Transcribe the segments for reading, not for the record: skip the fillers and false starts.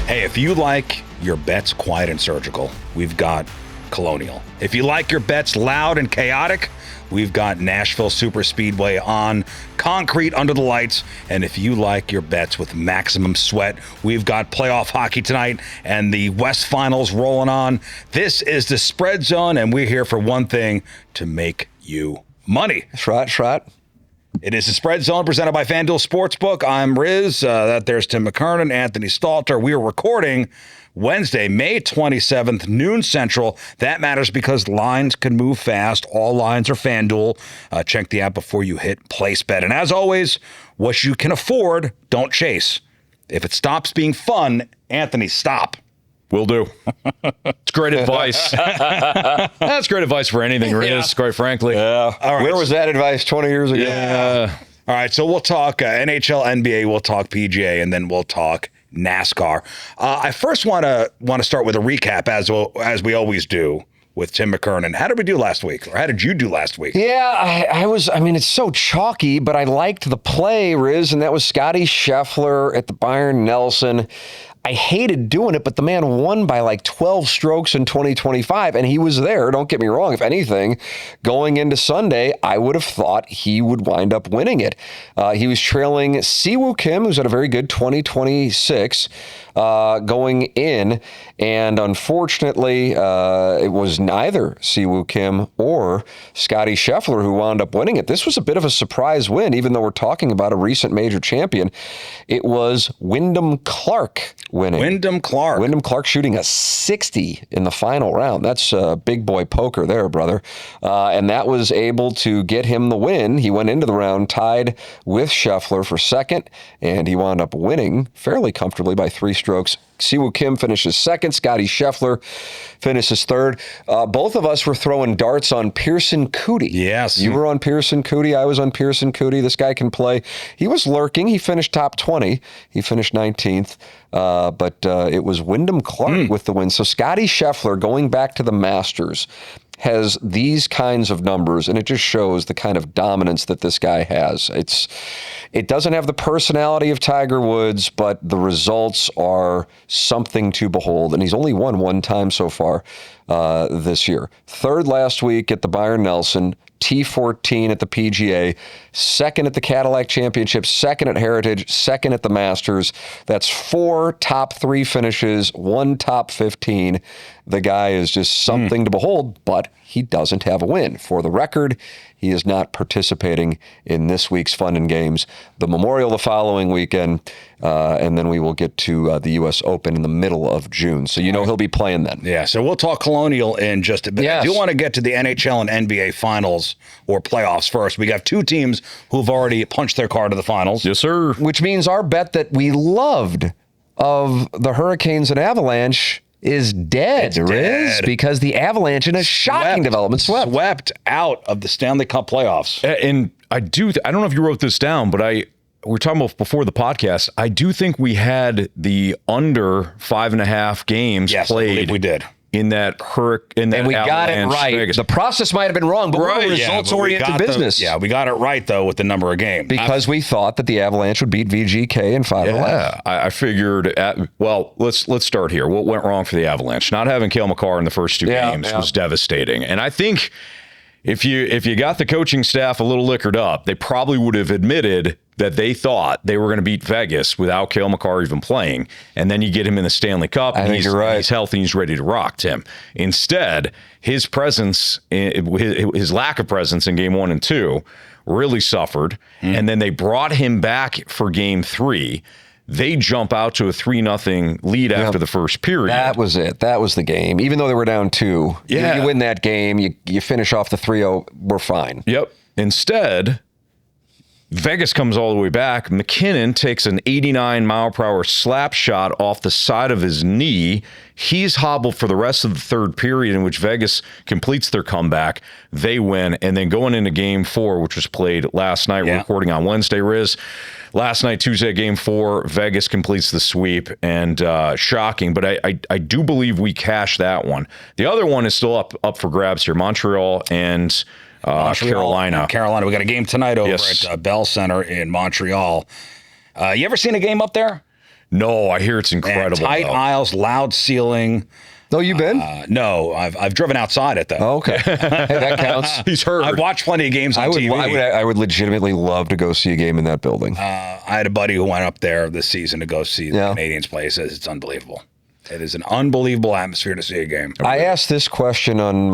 Hey, if you like your bets quiet and surgical, we've got Colonial. If you like your bets loud and chaotic, we've got Nashville Super Speedway on concrete under the lights. And if you like your bets with maximum sweat, we've got playoff hockey tonight and the West Finals rolling on. This is the Spread Zone, and we're here for one thing, to make you money. Shot. It is the Spread Zone presented by FanDuel Sportsbook. I'm Riz. There's Tim McKernan, Anthony Stalter. We are recording Wednesday, May 27th, noon Central. That matters because lines can move fast. All lines are FanDuel. Check the app before you hit place bet. And as always, what you can afford, don't chase. If it stops being fun, Anthony, stop. Will do. It's great advice. That's great advice for anything, Riz, quite frankly. Yeah. All right. Where was that advice 20 years ago? Yeah. All right, so we'll talk NHL, NBA, we'll talk PGA, and then we'll talk NASCAR. I first want to start with a recap, as we always do, with Tim McKernan. How did we do last week? Or how did you do last week? Yeah, I mean, it's so chalky, but I liked the play, Riz, and that was Scotty Scheffler at the Bayern Nelson. I hated doing it, but the man won by like 12 strokes in 2025, and he was there. Don't get me wrong. If anything, going into Sunday, I would have thought he would wind up winning it. He was trailing Siwoo Kim, who's had a very good 2026 going in, and unfortunately, it was neither Siwoo Kim or Scotty Scheffler who wound up winning it. This was a bit of a surprise win, even though we're talking about a recent major champion. It was Wyndham Clark winning. Wyndham Clark shooting a 60 in the final round. That's big boy poker there, brother. And that was able to get him the win. He went into the round tied with Scheffler for second, and he wound up winning fairly comfortably by 3 strokes. Siwoo Kim finishes second. Scotty Scheffler finishes third. Both of us were throwing darts on Pearson Coody. Yes. You were on Pearson Coody. I was on Pearson Coody. This guy can play. He was lurking. He finished top 20. He finished 19th. But it was Wyndham Clark with the win. So Scotty Scheffler, going back to the Masters, has these kinds of numbers, and it just shows the kind of dominance that this guy has. It doesn't have the personality of Tiger Woods, but the results are something to behold, and he's only won one time so far this year. Third last week at the Bayern Nelson, T14 at the PGA, second at the Cadillac Championship, second at Heritage, second at the Masters. That's 4 top 3 finishes, 1 top 15. The guy is just something to behold, but he doesn't have a win. For the record, he is not participating in this week's Fun and Games. The Memorial the following weekend, and then we will get to the U.S. Open in the middle of June. So he'll be playing then. Yeah, so we'll talk Colonial in just a bit. Yes. I do want to get to the NHL and NBA finals or playoffs first. We got 2 teams who've already punched their card to the finals. Yes, sir. Which means our bet that we loved of the Hurricanes and Avalanche is dead, Riz, because the Avalanche, in a shocking development, swept out of the Stanley Cup playoffs. And I don't know if you wrote this down, but we were talking about before the podcast. I do think we had the under 5.5 games yes, played. I believe we did. In that hurricane, and we got it right. Vegas. The process might have been wrong, but we're a results-oriented business. We got it right, though, with the number of games. Because we thought that the Avalanche would beat VGK in 5 Yeah, I figured, let's start here. What went wrong for the Avalanche? Not having Cale Makar in the first 2 games was devastating. And I think if you got the coaching staff a little liquored up, they probably would have admitted that they thought they were going to beat Vegas without Cale Makar even playing. And then you get him in the Stanley Cup, and he's healthy, and he's ready to rock, Tim. Instead, his presence, his lack of presence in game 1 and 2 really suffered. And then they brought him back for game 3. They jump out to a 3-0 lead after the first period. That was it. That was the game. Even though they were down 2, you win that game, you finish off the 3-0, we're fine. Yep. Instead, Vegas comes all the way back. McKernan takes an 89-mile-per-hour slap shot off the side of his knee. He's hobbled for the rest of the third period, in which Vegas completes their comeback. They win. And then going into Game 4, which was played last night, we're recording on Wednesday, Riz. Last night, Tuesday, Game 4, Vegas completes the sweep, and shocking. But I do believe we cashed that one. The other one is still up for grabs here. Montreal and Carolina. We got a game tonight over at Bell Center in Montreal. You ever seen a game up there? No, I hear it's incredible. Man, tight though. aisles, loud ceiling. Oh, you been? No, I've driven outside it though. Oh, okay. Hey, that counts. He's heard. I've watched plenty of games on TV. I would legitimately love to go see a game in that building. I had a buddy who went up there this season to go see the Canadiens play. He says it's unbelievable. It is an unbelievable atmosphere to see a game. I asked this question on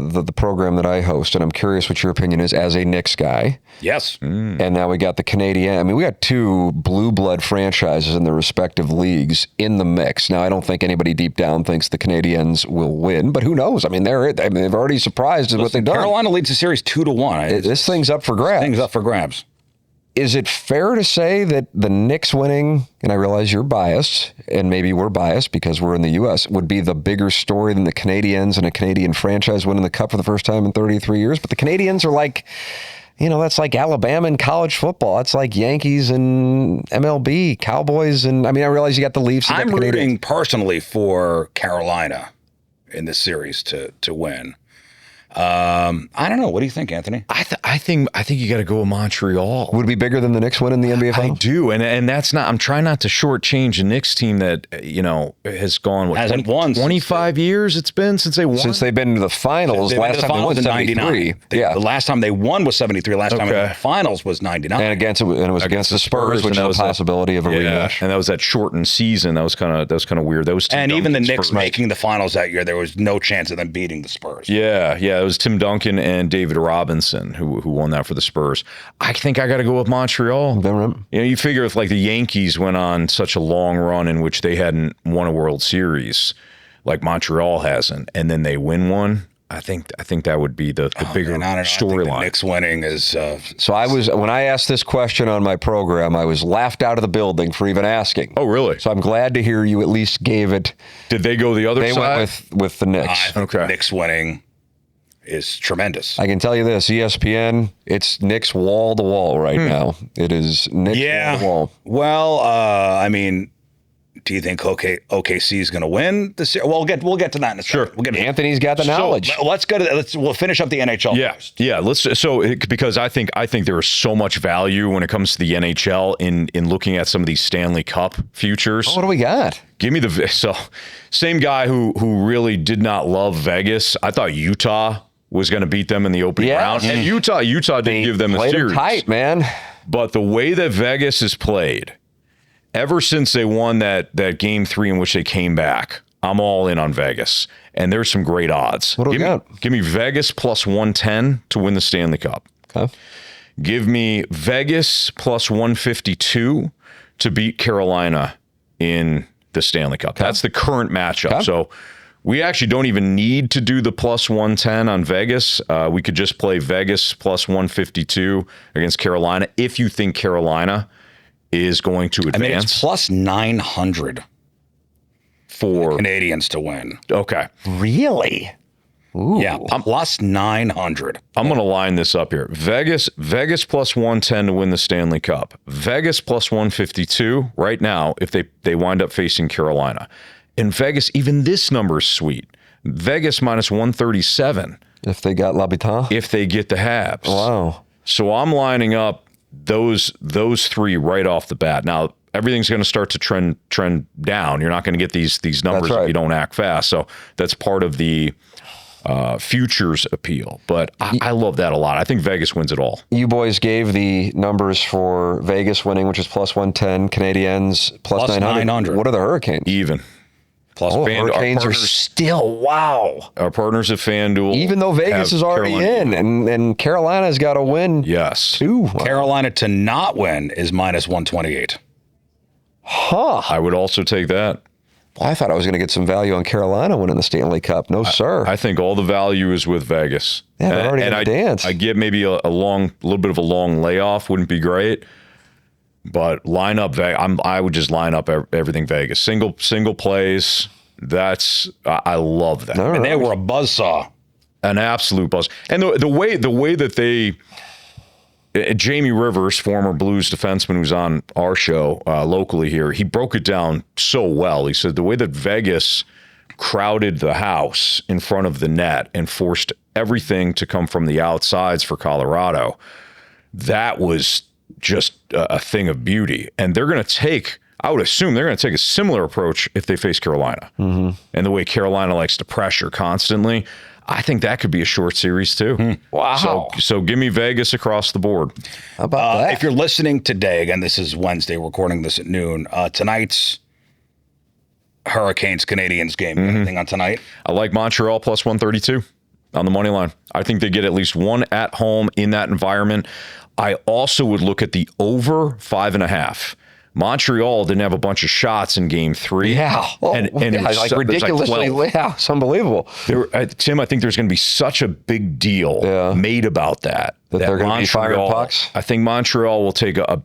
the program that I host, and I'm curious what your opinion is as a Knicks guy. Yes. And now we got the Canadiens. I mean, we got two blue blood franchises in their respective leagues in the mix. Now, I don't think anybody deep down thinks the Canadiens will win, but who knows? I mean, they've already surprised with what they've done. Carolina leads the series 2-1. This thing's up for grabs. Thing's up for grabs. Is it fair to say that the Knicks winning, and I realize you're biased, and maybe we're biased because we're in the U.S., would be the bigger story than the Canadiens and a Canadian franchise winning the Cup for the first time in 33 years? But the Canadiens are like, that's like Alabama in college football. It's like Yankees and MLB, Cowboys, and I realize you got the Leafs. I'm rooting personally for Carolina in this series to win. I don't know. What do you think, Anthony? I think you got to go with Montreal. Would it be bigger than the Knicks winning the NBA Finals? I do, and that's not. I'm trying not to shortchange the Knicks team that has gone. Hasn't won 25 years. It's been since they won. Since they've been to the finals. Last time they won was 73. The last time they won was 73. Last time they won the finals was 99. And it was against the Spurs, which was a possibility of a rematch. And that was that shortened season. That was kind of weird. Those and even the Knicks making the finals that year, there was no chance of them beating the Spurs. Yeah. It was Tim Duncan and David Robinson who won that for the Spurs. I think I got to go with Montreal. You figure if like the Yankees went on such a long run in which they hadn't won a World Series, like Montreal hasn't, and then they win one. I think that would be the bigger storyline. Knicks winning is. So when I asked this question on my program, I was laughed out of the building for even asking. Oh, really? So I'm glad to hear you at least gave it. Did they go the other side? They went with the Knicks. I think the Knicks winning is tremendous. I can tell you this, ESPN, it's Knicks wall to wall right now. It is Knicks wall to wall. Well, do you think OKC is going to win this year? Well, we'll get to that in a second. Sure. We'll get Anthony's got the knowledge. Let's go to we'll finish up the NHL first. Yeah. Because I think there is so much value when it comes to the NHL in looking at some of these Stanley Cup futures. What do we got? Give me same guy who really did not love Vegas. I thought Utah was going to beat them in the opening round. And Utah didn't give them the series. Tight, man. But the way that Vegas has played, ever since they won that game 3 in which they came back, I'm all in on Vegas. And there's some great odds. What do we got? Give me Vegas plus 110 to win the Stanley Cup. Okay. Give me Vegas plus 152 to beat Carolina in the Stanley Cup. That's the current matchup. Okay. So we actually don't even need to do the plus 110 on Vegas. We could just play Vegas plus 152 against Carolina if you think Carolina is going to advance. It's plus 900 for Canadiens to win. Okay. Really? Ooh. Yeah, plus 900. I'm going to line this up here. Vegas plus 110 to win the Stanley Cup. Vegas plus 152 right now if they wind up facing Carolina. In Vegas, even this number is sweet. Vegas minus 137. If they got L'Habitant? If they get the Habs. Wow. So I'm lining up those three right off the bat. Now, everything's going to start to trend down. You're not going to get these numbers if you don't act fast. So that's part of the futures appeal. But I love that a lot. I think Vegas wins it all. You boys gave the numbers for Vegas winning, which is plus 110, Canadiens plus 900. What are the Hurricanes? Even. Plus Hurricanes are still, wow. Our partners at FanDuel. Even though Vegas is already in, and Carolina's got to win. Yes. Too. Carolina to not win is minus 128. Huh. I would also take that. Well, I thought I was going to get some value on Carolina winning the Stanley Cup. No, sir. I think all the value is with Vegas. Yeah, they're already in the dance. I get maybe a little bit of a long layoff wouldn't be great. But line up, I would just line up everything Vegas. Single plays. I love that. And they were a buzzsaw. An absolute buzz. And the way that they, Jamie Rivers, former Blues defenseman who's on our show locally here, he broke it down so well. He said the way that Vegas crowded the house in front of the net and forced everything to come from the outsides for Colorado, that was just a thing of beauty. And they're going to take, I would assume they're going to take a similar approach if they face Carolina. Mm-hmm. And the way Carolina likes to pressure constantly, I think that could be a short series too. Wow. So give me Vegas across the board. How about that? If you're listening today, again, this is Wednesday, recording this at noon. Tonight's Hurricanes Canadiens game. Anything on tonight? I like Montreal plus 132 on the money line. I think they get at least one at home in that environment. I also would look at the over 5.5. Montreal didn't have a bunch of shots in Game 3. Yeah. And it was like so, ridiculously. Like It's unbelievable. Tim, I think there's going to be such a big deal made about that They're going to be firing pucks. I think Montreal will take a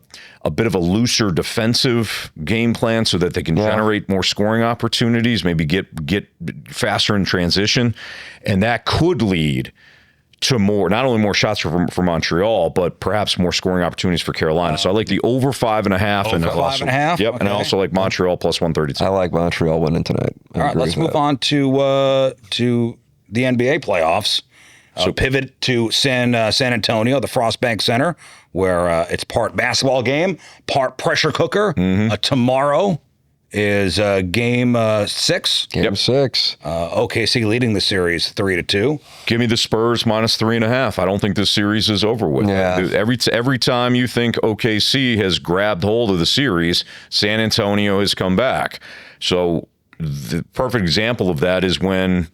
bit of a looser defensive game plan so that they can generate more scoring opportunities, maybe get faster in transition, and that could lead to not only more shots for Montreal, but perhaps more scoring opportunities for Carolina. So I like the over 5.5. Over 5.5? Yep, and I also like Montreal plus 132. I like Montreal winning tonight. All right, let's move on to the NBA playoffs. So pivot to San Antonio, the Frostbank Center, where it's part basketball game, part pressure cooker. Tomorrow is game 6. Game 6. OKC leading the series 3-2. Give me the Spurs minus 3.5. I don't think this series is over with. Yeah. Every time you think OKC has grabbed hold of the series, San Antonio has come back. So the perfect example of that is when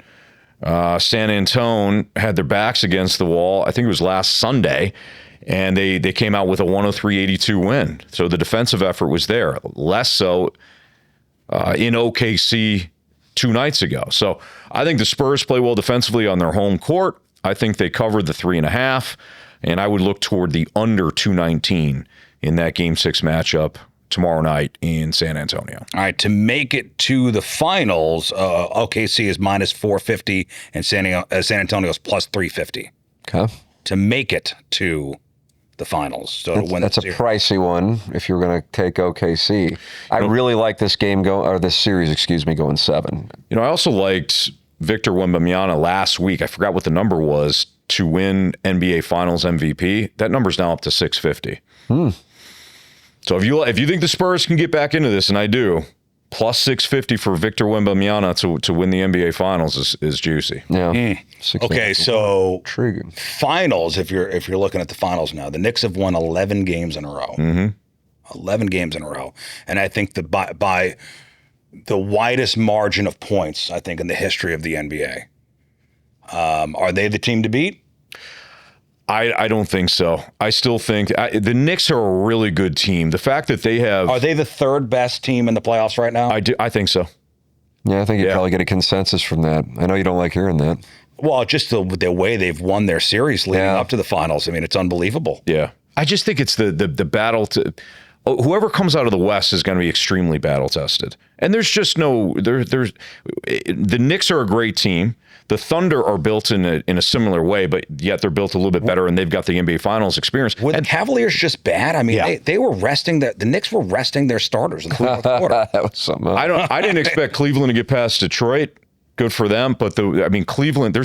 San Antonio had their backs against the wall. I think it was last Sunday. And they came out with a 103-82 win. So the defensive effort was there. Less so in OKC 2 nights ago. So I think the Spurs play well defensively on their home court. I think they covered the 3.5, and I would look toward the under 219 in that Game 6 matchup tomorrow night in San Antonio. All right, to make it to the finals, OKC is minus 450 and San Antonio is plus 350. Okay. To make it to the finals. So that's a pricey one if you're going to take OKC. I really like this game this series, going 7. I also liked Victor Wembanyama last week. I forgot what the number was to win NBA Finals MVP. That number's now up to 650. So if you think the Spurs can get back into this, and I do, plus 650 for Victor Wembanyama to win the NBA Finals is juicy. Yeah. Okay, so intriguing. Finals. If you're looking at the finals now, the Knicks have won 11 games in a row. 11 games in a row, and I think by the widest margin of points, I think in the history of the NBA. Are they the team to beat? I don't think so. I still think the Knicks are a really good team. The fact that they have... Are they the third best team in the playoffs right now? I think so. Yeah, I think you'd probably get a consensus from that. I know you don't like hearing that. Well, just the way they've won their series leading up to the finals. I mean, it's unbelievable. Yeah. I just think it's the battle to... Whoever comes out of the West is going to be extremely battle tested. And there's just the Knicks are a great team. The Thunder are built in a similar way, but yet they're built a little bit better, and they've got the NBA Finals experience. Were the Cavaliers just bad? I mean, they were resting the Knicks were resting their starters in the fourth quarter. That was something else. I didn't expect Cleveland to get past Detroit. Good for them, but Cleveland.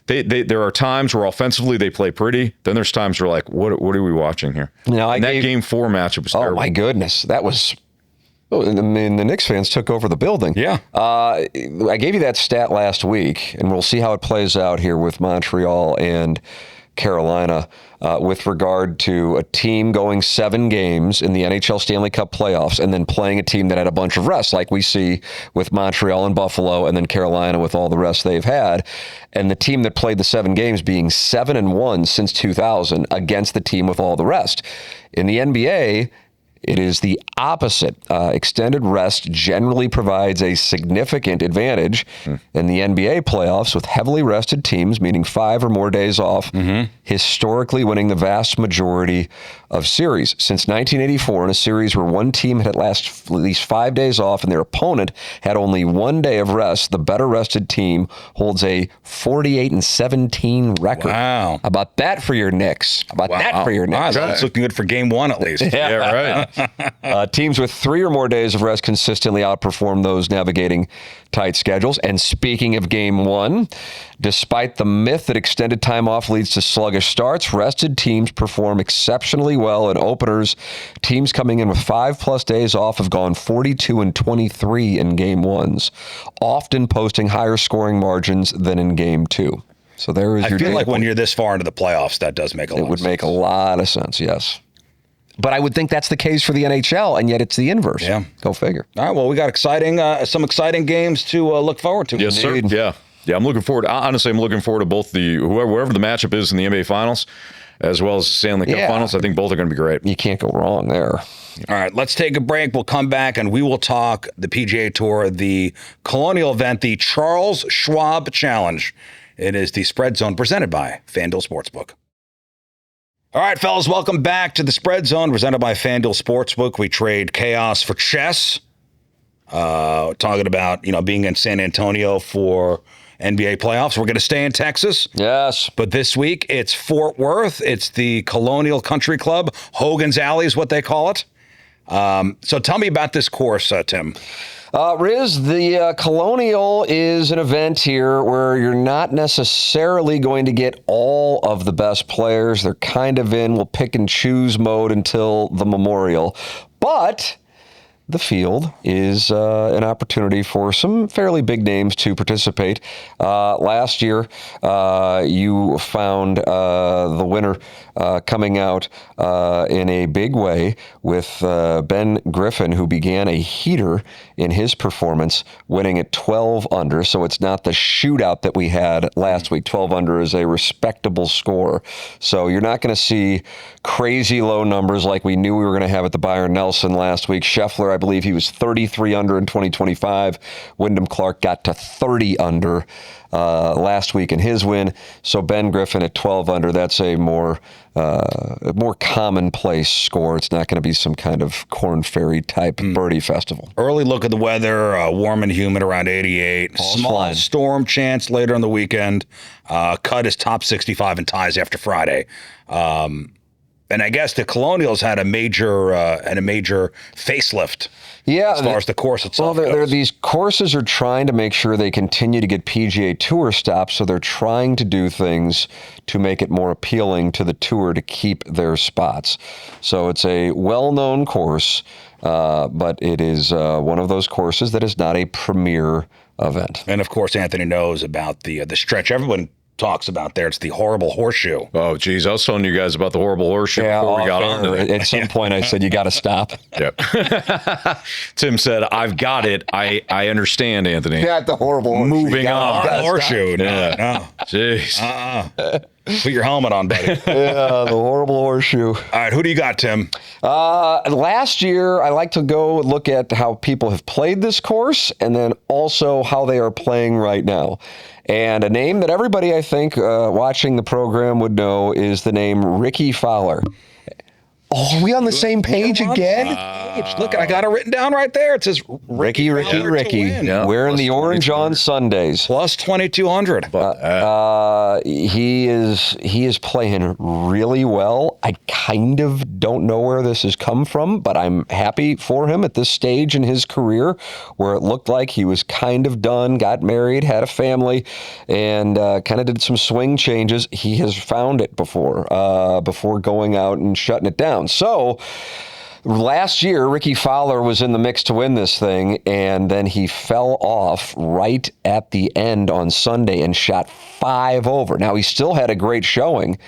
There are times where offensively they play pretty. Then there's times where what are we watching here? That Game 4 matchup was terrible. Oh my goodness, that was. I mean, the Knicks fans took over the building. Yeah. I gave you that stat last week, and we'll see how it plays out here with Montreal and Carolina with regard to a team going 7 games in the NHL Stanley Cup playoffs and then playing a team that had a bunch of rest, like we see with Montreal and Buffalo and then Carolina with all the rest they've had. And the team that played the 7 games being 7-1 since 2000 against the team with all the rest. In the NBA, it is the opposite. Extended rest generally provides a significant advantage in the NBA playoffs with heavily rested teams, meaning 5 or more days off, historically winning the vast majority of series. Since 1984, in a series where one team had at least 5 days off and their opponent had only 1 day of rest, the better rested team holds a 48-17 record. Wow. How about that for your Knicks? How about that for your Knicks? Wow, that's looking good for Game 1 at least. Yeah, right. Teams with 3 or more days of rest consistently outperform those navigating tight schedules. And speaking of Game 1, despite the myth that extended time off leads to sluggish starts, rested teams perform exceptionally well in openers. Teams coming in with 5+ days off have gone 42-23 in Game 1s, often posting higher scoring margins than in Game 2. So there is your I feel like point. when you're this far into the playoffs, that does make a lot of sense. It would make a lot of sense, yes. But I would think that's the case for the NHL, and yet it's the inverse. Yeah. Go figure. All right, well, we got some exciting games to look forward to. Yes, sir. Yeah. I'm looking forward. Honestly, I'm looking forward to both whoever the matchup is in the NBA Finals, as well as the Stanley Cup Finals. I think both are going to be great. You can't go wrong there. All right, let's take a break. We'll come back and we will talk the PGA Tour, the Colonial event, the Charles Schwab Challenge. It is the Spread Zone presented by FanDuel Sportsbook. All right, fellas, welcome back to the Spread Zone presented by FanDuel Sportsbook. We trade chaos for chess. Talking about, being in San Antonio for NBA playoffs. We're going to stay in Texas. Yes. But this week, it's Fort Worth. It's the Colonial Country Club. Hogan's Alley is what they call it. So tell me about this course, Tim. Riz, the Colonial is an event here where you're not necessarily going to get all of the best players. They're kind of in we'll pick and choose mode until the Memorial. But the field is an opportunity for some fairly big names to participate. Last year, you found the winner coming out in a big way with Ben Griffin, who began a heater in his performance, winning at 12 under. So it's not the shootout that we had last week. 12 under is a respectable score. So you're not going to see crazy low numbers like we knew we were going to have at the Byron Nelson last week. Scheffler, I believe he was 33 under in 2025. Wyndham Clark got to 30 under last week in his win. So Ben Griffin at 12 under, that's a more commonplace score. It's not going to be some kind of Corn Ferry type birdie festival. Early look at the weather, warm and humid around 88. Small storm chance later on the weekend. Cut is top 65 in ties after Friday. And I guess the Colonials had a major facelift. Yeah, as far as the course itself goes. These courses are trying to make sure they continue to get PGA Tour stops, so they're trying to do things to make it more appealing to the Tour to keep their spots. So it's a well-known course, but it is one of those courses that is not a premier event. And of course, Anthony knows about the stretch everyone talks about there. It's the horrible horseshoe. Oh, geez. I was telling you guys about the horrible horseshoe before we got on. At some point, I said, you got to stop. Yep. Tim said, I've got it. I understand, Anthony. Got the horrible horseshoe. Moving on. Horseshoe. No. Jeez. Put your helmet on, buddy. Yeah, the horrible horseshoe. All right, who do you got, Tim? Last year, I like to go look at how people have played this course and then also how they are playing right now. And a name that everybody, I think, watching the program would know is the name Rickie Fowler. Oh, are we on the same page again? Look, I got it written down right there. It says Ricky. Yeah. Wearing the orange on Sundays. Plus 2,200. He is playing really well. I kind of don't know where this has come from, but I'm happy for him at this stage in his career where it looked like he was kind of done, got married, had a family, and kind of did some swing changes. He has found it before going out and shutting it down. So last year, Rickie Fowler was in the mix to win this thing, and then he fell off right at the end on Sunday and shot 5 over. Now, he still had a great showing,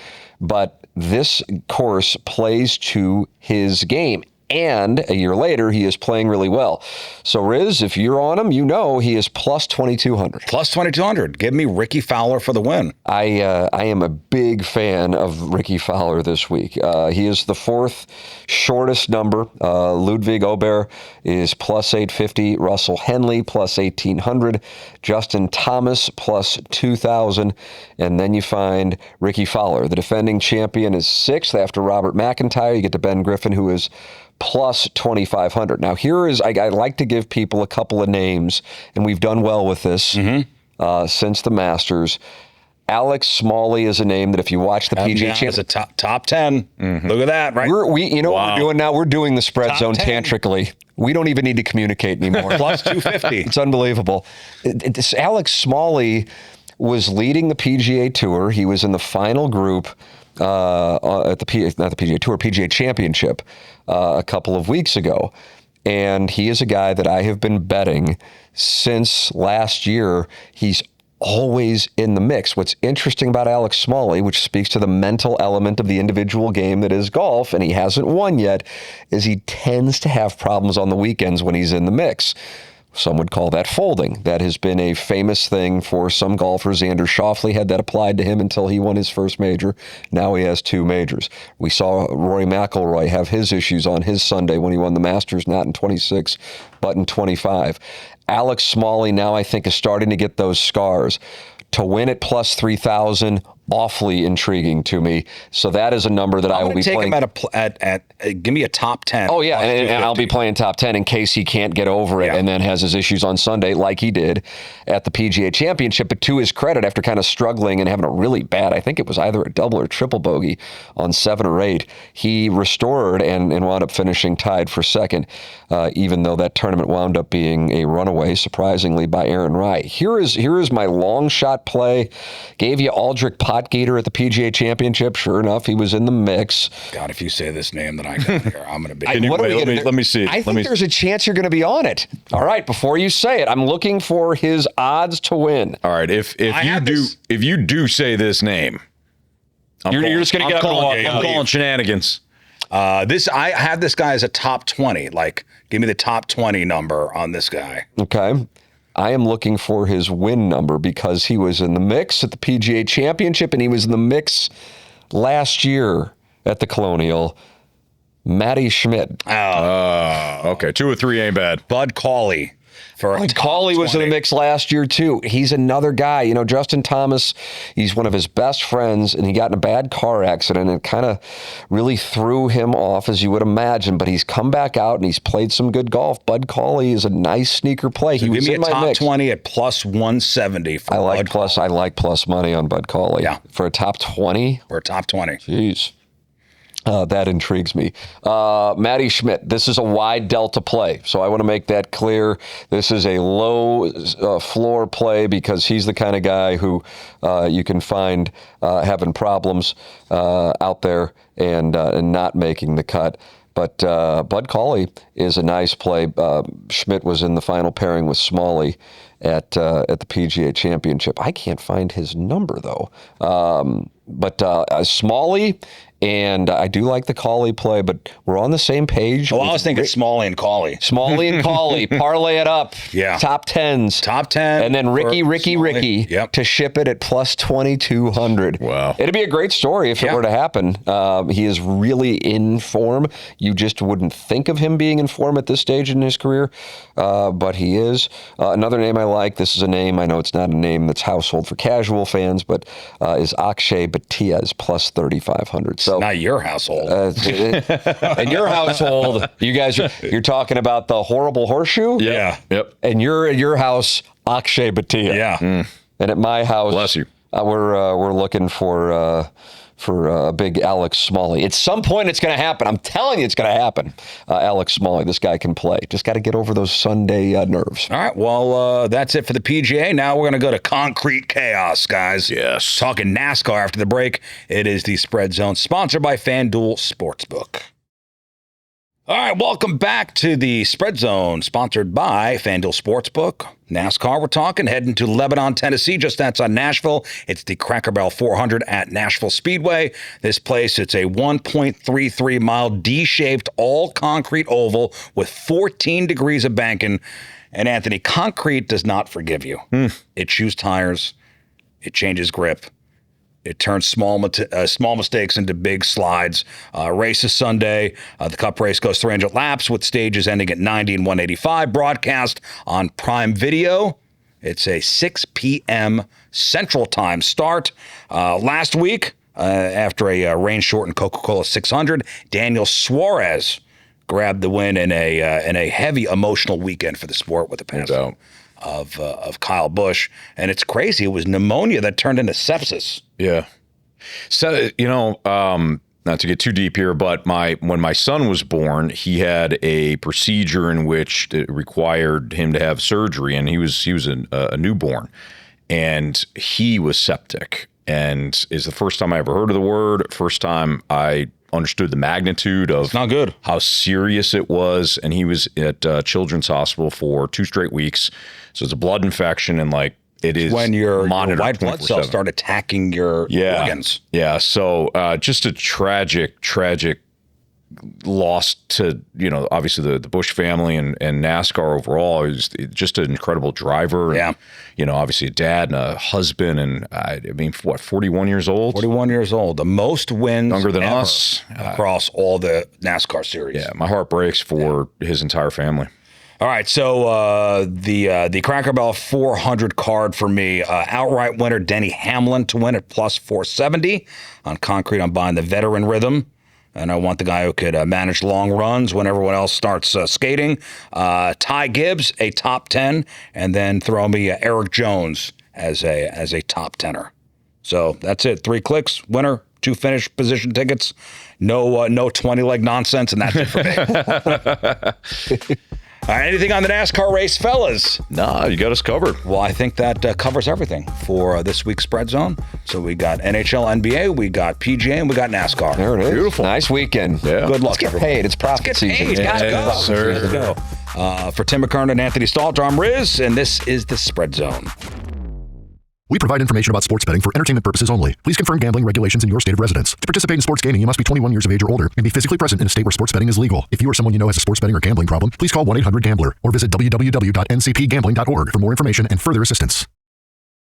but this course plays to his game. And a year later, he is playing really well. So, Riz, if you're on him, you know he is plus 2,200. Plus 2,200. Give me Rickie Fowler for the win. I am a big fan of Rickie Fowler this week. He is the 4th shortest number. Ludwig Aubert is plus 850. Russell Henley plus 1,800. Justin Thomas plus 2,000. And then you find Rickie Fowler. The defending champion is 6th after Robert McIntyre. You get to Ben Griffin, who is plus 2,500. Now, I like to give people a couple of names, and we've done well with this since the Masters. Alex Smalley is a name that if you watch the PGA Championship, is a top 10. Mm-hmm. Look at that, right? What we're doing now? We're doing the spread Top zone 10. tantrically. We don't even need to communicate anymore. Plus 250. It's unbelievable. This Alex Smalley was leading the PGA Tour. He was in the final group at not the PGA Tour, PGA Championship a couple of weeks ago. And he is a guy that I have been betting since last year. He's always in the mix. What's interesting about Alex Smalley, which speaks to the mental element of the individual game that is golf, and he hasn't won yet, is he tends to have problems on the weekends when he's in the mix. Some would call that folding. That has been a famous thing for some golfers. Xander Schauffele had that applied to him until he won his first major. Now he has 2 majors. We saw Rory McIlroy have his issues on his Sunday when he won the Masters, not in 26, but in 25. Alex Smalley now I think is starting to get those scars. To win at plus 3,000, awfully intriguing to me. So that is a number that I will be playing. I'm going to take him at give me a top 10. Oh, yeah, and I'll be playing top 10 in case he can't get over it and then has his issues on Sunday like he did at the PGA Championship. But to his credit, after kind of struggling and having a really bad, I think it was either a double or triple bogey on 7 or 8, he restored and wound up finishing tied for second, even though that tournament wound up being a runaway, surprisingly, by Aaron Rai. Here is my long shot play. Gave you Aldrich Potgater at the PGA Championship. Sure enough, he was in the mix. God, if you say this name that I got here, I'm going to be. Let me see. I think there's a chance you're going to be on it. All right, before you say it, I'm looking for his odds to win. All right, if you do say this name, you're just going to get up and walk. I'm calling shenanigans. I have this guy as a top 20. Like, give me the top 20 number on this guy. Okay. I am looking for his win number because he was in the mix at the PGA Championship and he was in the mix last year at the Colonial. Matty Schmidt. Okay. 2 or 3 ain't bad. Bud Cauley. Cauley was in the mix last year, too. He's another guy. You know, Justin Thomas, he's one of his best friends, and he got in a bad car accident and kind of really threw him off, as you would imagine. But he's come back out, and he's played some good golf. Bud Cauley is a nice sneaker play. So he was give in me a my top mix. 20 at plus 170 for I like plus money on Bud Cauley. Yeah. For a top 20? For a top 20. Jeez. That intrigues me. Matty Schmidt, this is a wide delta play, so I want to make that clear. This is a low floor play because he's the kind of guy who you can find having problems out there and not making the cut. But Bud Cauley is a nice play. Schmidt was in the final pairing with Smalley at the PGA Championship. I can't find his number, though. But Smalley, and I do like the Cauley play, but we're on the same page. Oh, I was thinking Smalley and Cauley. Smalley and Cauley, parlay it up. Yeah. Top 10s. Top 10. And then Rickie to ship it at plus 2,200. Wow. It'd be a great story if it were to happen. He is really in form. You just wouldn't think of him being in form at this stage in his career, but he is. Another name I like, this is a name, I know it's not a name that's household for casual fans, but is Akshay Bhatia is plus 3,500. So not your household. In your household, you guys you're talking about the horrible horseshoe? Yeah. Yep. And you're at your house, Akshay Bhatia. Yeah. And at my house, Bless you. We're looking for a big Alex Smalley. At some point, it's going to happen. I'm telling you, it's going to happen. Alex Smalley, this guy can play. Just got to get over those Sunday nerves. All right. Well, that's it for the PGA. Now we're going to go to concrete chaos, guys. Yes. Talking NASCAR after the break. It is the Spread Zone, sponsored by FanDuel Sportsbook. All right, welcome back to the Spread Zone, sponsored by FanDuel Sportsbook. NASCAR, we're talking, heading to Lebanon, Tennessee, just outside Nashville. It's the Cracker Barrel 400 at Nashville Speedway. This place, it's a 1.33-mile D-shaped all-concrete oval with 14 degrees of banking. And, Anthony, concrete does not forgive you. It chews tires. It changes grip. It turns small mistakes into big slides. Race is Sunday. The Cup race goes 300 laps with stages ending at 90 and 185. Broadcast on Prime Video. It's a 6 p.m. Central Time start. Last week, after a rain-shortened Coca-Cola 600, Daniel Suarez grabbed the win in a heavy emotional weekend for the sport with the pass. of Kyle Busch, and it's crazy. It was pneumonia that turned into sepsis. Yeah. So, not to get too deep here, but when my son was born, he had a procedure in which it required him to have surgery, and he was a newborn, and he was septic, and is the first time I ever heard of the word. First time I understood the magnitude of it's not good. How serious it was, and he was at Children's Hospital for 2 straight weeks. So it's a blood infection, and it is when your white blood cells start attacking your organs. Yeah. So just a tragic loss to, obviously the Busch family and NASCAR overall. He was just an incredible driver. Yeah. And, obviously a dad and a husband. And 41 years old? 41 years old. The most wins younger than us across all the NASCAR series. Yeah. My heart breaks for his entire family. All right, so the Cracker Barrel 400 card for me, outright winner Denny Hamlin to win at plus 470. On concrete, I'm buying the veteran rhythm, and I want the guy who could manage long runs when everyone else starts skating. Ty Gibbs, a top 10, and then throw me Eric Jones as a top 10er. So that's it. 3 clicks, winner, 2 finish position tickets, no 20-leg nonsense, and that's it for me. All right, anything on the NASCAR race, fellas? Nah, you got us covered. Well, I think that covers everything for this week's Spread Zone. So we got NHL, NBA, we got PGA, and we got NASCAR. There it is. Beautiful. Nice weekend. Yeah. Good luck, Let's get paid. It's profit season. Let's get paid. Yeah, Let's go. sir. Let's go. For Tim McKernan and Anthony Stalter, I'm Riz, and this is the Spread Zone. We provide information about sports betting for entertainment purposes only. Please confirm gambling regulations in your state of residence. To participate in sports gaming, you must be 21 years of age or older and be physically present in a state where sports betting is legal. If you or someone you know has a sports betting or gambling problem, please call 1-800-GAMBLER or visit www.ncpgambling.org for more information and further assistance.